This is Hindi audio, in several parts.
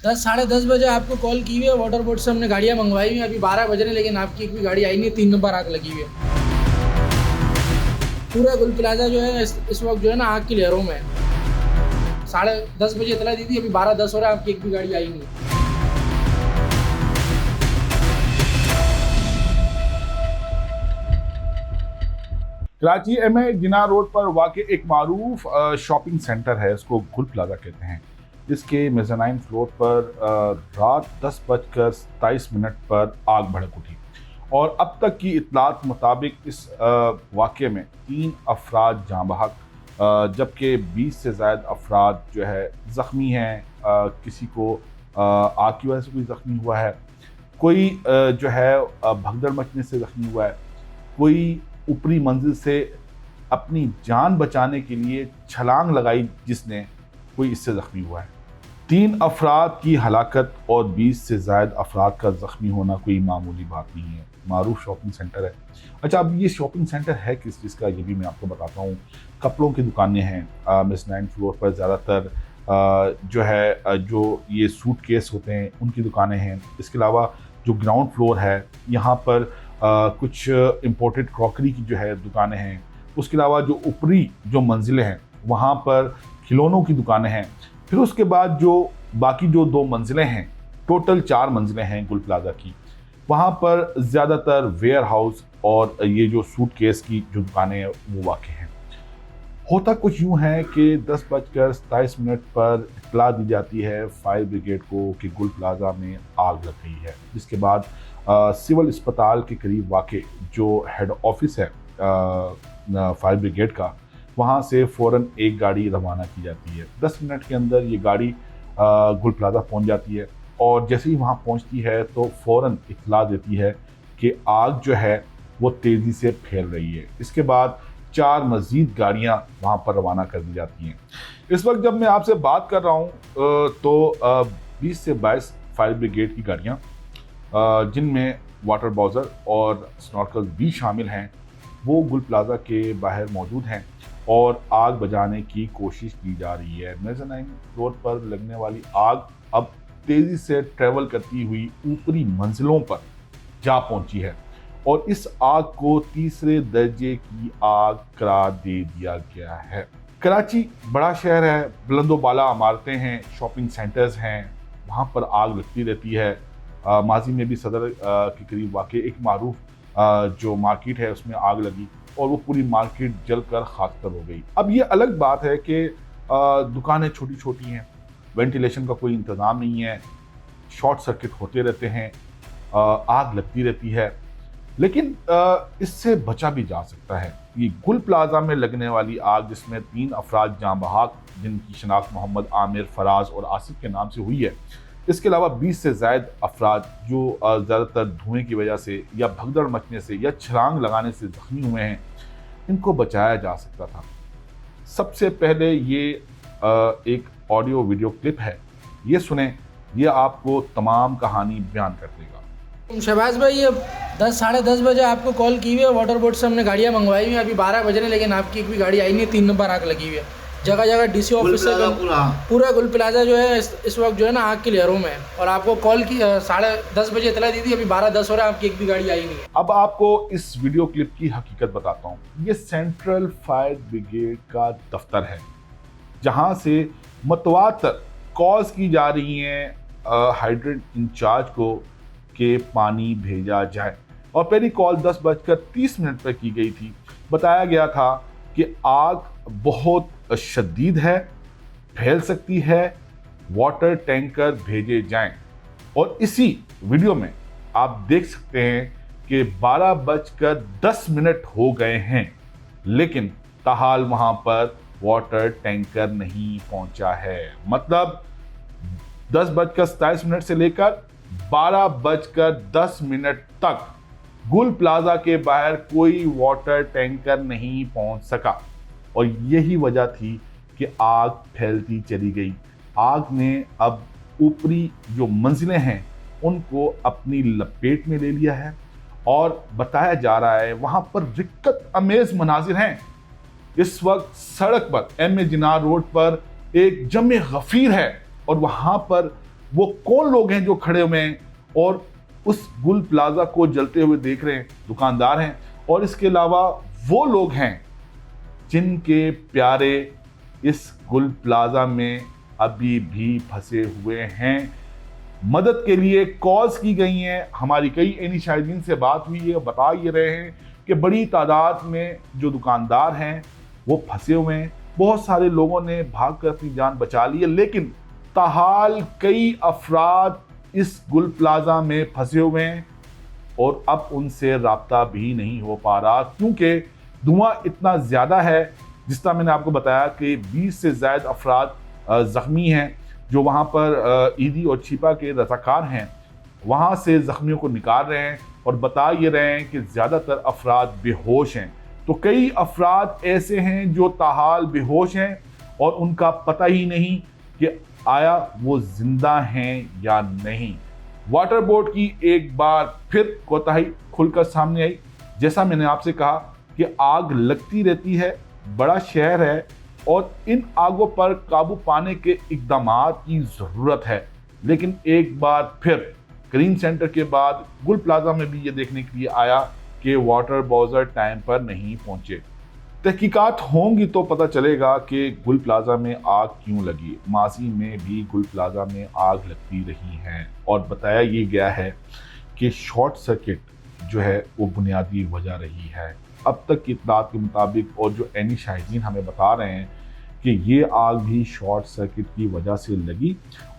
10 साढ़े 10 बजे आपको कॉल की हुई है, वाटर बोर्ड से हमने गाड़ियाँ मंगवाई हुई हैं। अभी 12 बज रहे हैं लेकिन आपकी एक भी गाड़ी आई नहीं है। 3 नंबर आग लगी हुई है। पूरा गुल प्लाजा जो है इस वक्त जो है ना आग की लहरों में है। 10:30 बजे इतला दी थी, अभी 12:10 हो रहा है, आपकी एक भी गाड़ी आई नहीं है। कराची एमए जिना रोड पर वाक़ एक मारूफ शॉपिंग सेंटर है, इसको गुल प्लाजा कहते हैं। इसके मेज़ानाइन फ्लोर पर रात 10:27 पर आग भड़क उठी और अब तक की इत्तलात मुताबिक इस वाक़े में 3 अफराद जाँ बहक, जबकि 20 से ज़ायद अफराद जो है ज़ख्मी हैं। किसी को आग की वजह से कोई ज़ख्मी हुआ है, कोई जो है भगदड़ मचने से ज़ख्मी हुआ है, कोई ऊपरी मंजिल से अपनी जान बचाने के लिए छलांग लगाई जिसने, कोई इससे ज़ख्मी हुआ है। 3 अफराद की हलाकत और 20 से ज़ायद अफराद का ज़ख्मी होना कोई मामूली बात नहीं है। मारूफ शॉपिंग सेंटर है। अच्छा, अब ये शॉपिंग सेंटर है किस चीज़ का, ये भी मैं आपको बताता हूँ। कपड़ों की दुकानें हैं। मेज़नाइन फ्लोर पर ज़्यादातर जो है जो ये सूट केस होते हैं उनकी दुकानें हैं। इसके अलावा जो ग्राउंड फ्लोर है यहाँ पर कुछ इम्पोर्टेड क्रॉकरी की जो है दुकानें हैं। उसके अलावा जो ऊपरी जो मंजिलें हैं वहाँ पर खिलौनों की दुकानें हैं। फिर उसके बाद जो बाकी जो 2 मंजिलें हैं, टोटल 4 मंजिलें हैं गुल प्लाजा की, वहाँ पर ज़्यादातर वेयर हाउस और ये जो सूट केस की जो दुकानें हैं वो वाक़ हैं। होता कुछ यूँ है कि 10:27 पर इत्तला दी जाती है फायर ब्रिगेड को कि गुल प्लाजा में आग लग गई है। जिसके बाद सिविल अस्पताल के करीब वाक़े जो हेड ऑफिस है फायर ब्रिगेड का, वहाँ से फ़ौरन एक गाड़ी रवाना की जाती है। 10 मिनट के अंदर ये गाड़ी गुल प्लाजा पहुँच जाती है और जैसे ही वहाँ पहुँचती है तो फ़ौरन इत्तला देती है कि आग जो है वो तेज़ी से फैल रही है। इसके बाद 4 मज़ीद गाड़ियाँ वहाँ पर रवाना कर दी जाती हैं। इस वक्त जब मैं आपसे बात कर रहा हूँ तो 20 से 22 फायर ब्रिगेड की गाड़ियाँ, जिनमें वाटर बाउज़र और स्नॉर्कल भी शामिल हैं, वो गुल प्लाजा के बाहर मौजूद हैं और आग बुझाने की कोशिश की जा रही है। मेज़ानाइन फ्लोर पर लगने वाली आग अब तेज़ी से ट्रैवल करती हुई ऊपरी मंजिलों पर जा पहुंची है और इस आग को तीसरे दर्जे की आग करार दे दिया गया है। कराची बड़ा शहर है, बुलंदोबाला इमारतें हैं, शॉपिंग सेंटर्स हैं, वहाँ पर आग लगती रहती है। माजी में भी सदर के करीब वाक़े एक मारूफ जो मार्केट है उसमें आग लगी और वो पूरी मार्केट जलकर खाकतर हो गई। अब ये अलग बात है कि दुकानें छोटी छोटी हैं, वेंटिलेशन का कोई इंतज़ाम नहीं है, शॉर्ट सर्किट होते रहते हैं, आग लगती रहती है, लेकिन इससे बचा भी जा सकता है। ये गुल प्लाजा में लगने वाली आग जिसमें 3 अफराद जाँ बहक, जिनकी शनाख्त मोहम्मद आमिर, फराज और आसिफ के नाम से हुई है, इसके अलावा 20 से ज़ायद अफराद जो ज़्यादातर धुएं की वजह से या भगदड़ मचने से या छलांग लगाने से ज़ख्मी हुए हैं, इनको बचाया जा सकता था। सबसे पहले ये एक ऑडियो वीडियो क्लिप है, ये सुने, ये आपको तमाम कहानी बयान कर देगा। शहबाज भाई, ये 10 साढ़े 10 बजे आपको कॉल की हुई है, वाटर बोर्ड से हमने गाड़ियाँ मंगवाई हुई हैं। अभी 12 बज रहे हैं लेकिन आपकी एक भी गाड़ी आई नहीं है। 3 नंबर आग लगी हुई है। जगह जगह डीसी ऑफिस से पूरा गुल प्लाजा जो है इस वक्त जो है ना आग की लहरों में है। और आपको कॉल की 10:30 बजे इतला दी थी, अभी 12:10 हो रहा है, आपकी एक भी गाड़ी आई नहीं है। अब आपको इस वीडियो क्लिप की हकीकत बताता हूँ। ये सेंट्रल फायर ब्रिगेड का दफ्तर है जहाँ से मतवातर कॉल्स की जा रही हैं हाइड्रेंट इंचार्ज को कि पानी भेजा जाए। और पहली कॉल 10:30 पर की गई थी। बताया गया था कि आग बहुत शदीद है, फैल सकती है, वाटर टैंकर भेजे जाएं। और इसी वीडियो में आप देख सकते हैं कि 12:10 हो गए हैं, लेकिन ताहाल वहां पर वाटर टैंकर नहीं पहुंचा है। मतलब 10:27 से लेकर 12:10 तक गुल प्लाजा के बाहर कोई वाटर टैंकर नहीं पहुंच सका और यही वजह थी कि आग फैलती चली गई। आग ने अब ऊपरी जो मंजिलें हैं उनको अपनी लपेट में ले लिया है और बताया जा रहा है वहां पर दिक्कत अमेज मनाजिर हैं। इस वक्त सड़क पर एमए जिना रोड पर एक जमे गफीर है और वहां पर वो कौन लोग हैं जो खड़े हुए हैं और उस गुल प्लाजा को जलते हुए देख रहे हैं? दुकानदार हैं और इसके अलावा वो लोग हैं जिनके प्यारे इस गुल प्लाजा में अभी भी फंसे हुए हैं। मदद के लिए कॉल्स की गई हैं, हमारी कई एनी शाहिदीन से बात हुई है, बता ये रहे हैं कि बड़ी तादाद में जो दुकानदार हैं वो फंसे हुए हैं। बहुत सारे लोगों ने भागकर अपनी जान बचा ली है, लेकिन ताहाल कई अफराद इस गुल प्लाजा में फंसे हुए हैं और अब उनसे राब्ता भी नहीं हो पा रहा, क्योंकि धुआं इतना ज़्यादा है। जिस तरह मैंने आपको बताया कि 20 से ज़ायद अफराद ज़ख्मी हैं जो वहाँ पर ईदी और छिपा के रज़ाकार हैं, वहाँ से ज़ख्मियों को निकाल रहे हैं और बता ये रहे हैं कि ज़्यादातर अफराद बेहोश हैं। तो कई अफराद ऐसे हैं जो ताहाल बेहोश हैं और उनका पता ही नहीं कि आया वो जिंदा हैं या नहीं। वाटर बोर्ड की एक बार फिर कोताही खुलकर सामने आई। जैसा मैंने आपसे कहा कि आग लगती रहती है, बड़ा शहर है और इन आगों पर काबू पाने के इक़दामात की ज़रूरत है। लेकिन एक बार फिर ग्रीन सेंटर के बाद गुल प्लाजा में भी ये देखने के लिए आया कि वाटर बॉजर टाइम पर नहीं पहुंचे। तहकीकात होंगी तो पता चलेगा कि गुल प्लाजा में आग क्यों लगी। माजी में भी गुल प्लाजा में आग लगती रही है और बताया ये गया है कि शॉर्ट सर्किट जो है वो बुनियादी वजह रही है। अब तक की इत्तलात के मुताबिक और जो एनी शाहिदीन हमें बता रहे हैं कि ये आग भी शॉर्ट सर्किट की वजह से लगी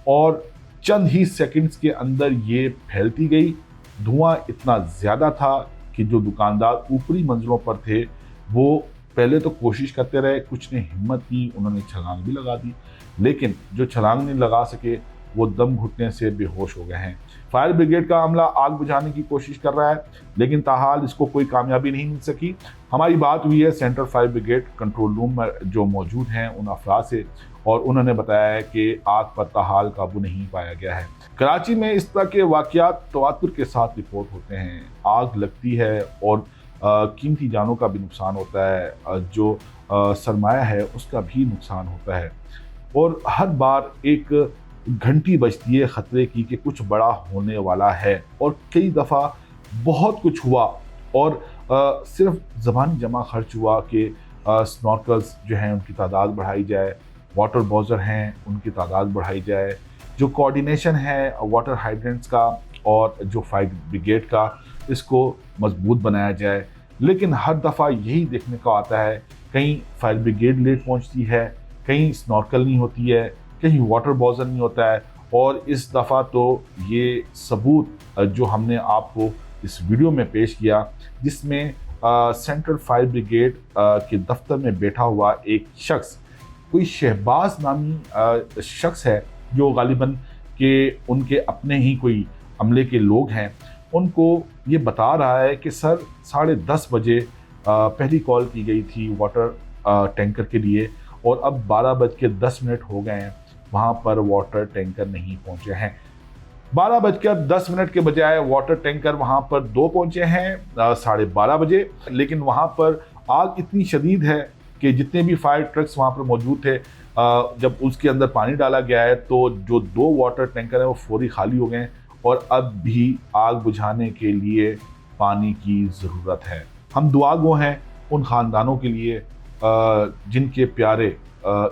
और चंद ही सेकंड्स के अंदर ये फैलती गई। धुआं इतना ज़्यादा था कि जो दुकानदार ऊपरी मंजिलों पर थे वो पहले तो कोशिश करते रहे, कुछ ने हिम्मत की, उन्होंने छलांग भी लगा दी, लेकिन जो छलांग नहीं लगा सके वो दम घुटने से बेहोश हो गए हैं। फायर ब्रिगेड का अमला आग बुझाने की कोशिश कर रहा है, लेकिन ताहाल इसको कोई कामयाबी नहीं मिल सकी। हमारी बात हुई है central fire brigade control room में जो मौजूद हैं उन अफराद से और उन्होंने बताया है कि आग पर ताहाल काबू नहीं पाया गया है। कराची में इस तरह के वाक़यात तवातुर के साथ रिपोर्ट होते हैं। आग लगती है और कीमती जानों का भी नुकसान होता है, जो सरमाया है उसका भी नुकसान होता है और हर बार एक घंटी बजती है ख़तरे की कि कुछ बड़ा होने वाला है। और कई दफ़ा बहुत कुछ हुआ और सिर्फ ज़बानी जमा खर्च हुआ कि स्नॉर्कल्स जो हैं उनकी तादाद बढ़ाई जाए, वाटर बॉजर हैं उनकी तादाद बढ़ाई जाए, जो कोऑर्डिनेशन है वाटर हाइड्रेंट्स का और जो फायर ब्रिगेड का इसको मजबूत बनाया जाए। लेकिन हर दफ़ा यही देखने को आता है, कहीं फायर ब्रिगेड लेट पहुंचती है, कहीं स्नॉर्कल नहीं होती है, कहीं वाटर बॉजर नहीं होता है। और इस दफ़ा तो ये सबूत जो हमने आपको इस वीडियो में पेश किया, जिसमें सेंट्रल फायर ब्रिगेड के दफ्तर में बैठा हुआ एक शख्स, कोई शहबाज नामी शख्स है जो गालिबन के उनके अपने ही कोई अमले के लोग हैं, उनको ये बता रहा है कि सर 10:30 बजे पहली कॉल की गई थी वाटर टैंकर के लिए और अब 12:10 हो गए हैं, वहाँ पर वाटर टैंकर नहीं पहुँचे हैं। 12:10 के बजाय वाटर टैंकर वहाँ पर 2 पहुँचे हैं 12:30 बजे। लेकिन वहाँ पर आग इतनी शदीद है कि जितने भी फायर ट्रक्स वहाँ पर मौजूद थे, जब उसके अंदर पानी डाला गया है तो जो 2 वाटर टैंकर हैं वो फौरी खाली हो गए और अब भी आग बुझाने के लिए पानी की ज़रूरत है। हम दुआगो हैं उन ख़ानदानों के लिए जिनके प्यारे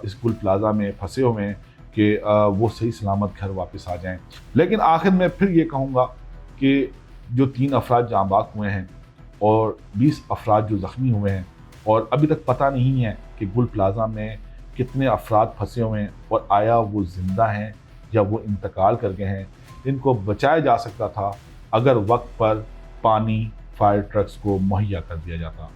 इस गुल प्लाजा में फंसे हुए हैं कि वो सही सलामत घर वापस आ जाएं। लेकिन आखिर में फिर ये कहूँगा कि जो 3 अफराद जाँ बाग हुए हैं और 20 अफराद जो ज़ख्मी हुए हैं और अभी तक पता नहीं है कि गुल प्लाजा में कितने अफराद फंसे हुए हैं और आया वो ज़िंदा हैं या वो इंतकाल कर गए हैं, इनको बचाया जा सकता था अगर वक्त पर पानी फायर ट्रक्स को मुहैया कर दिया जाता।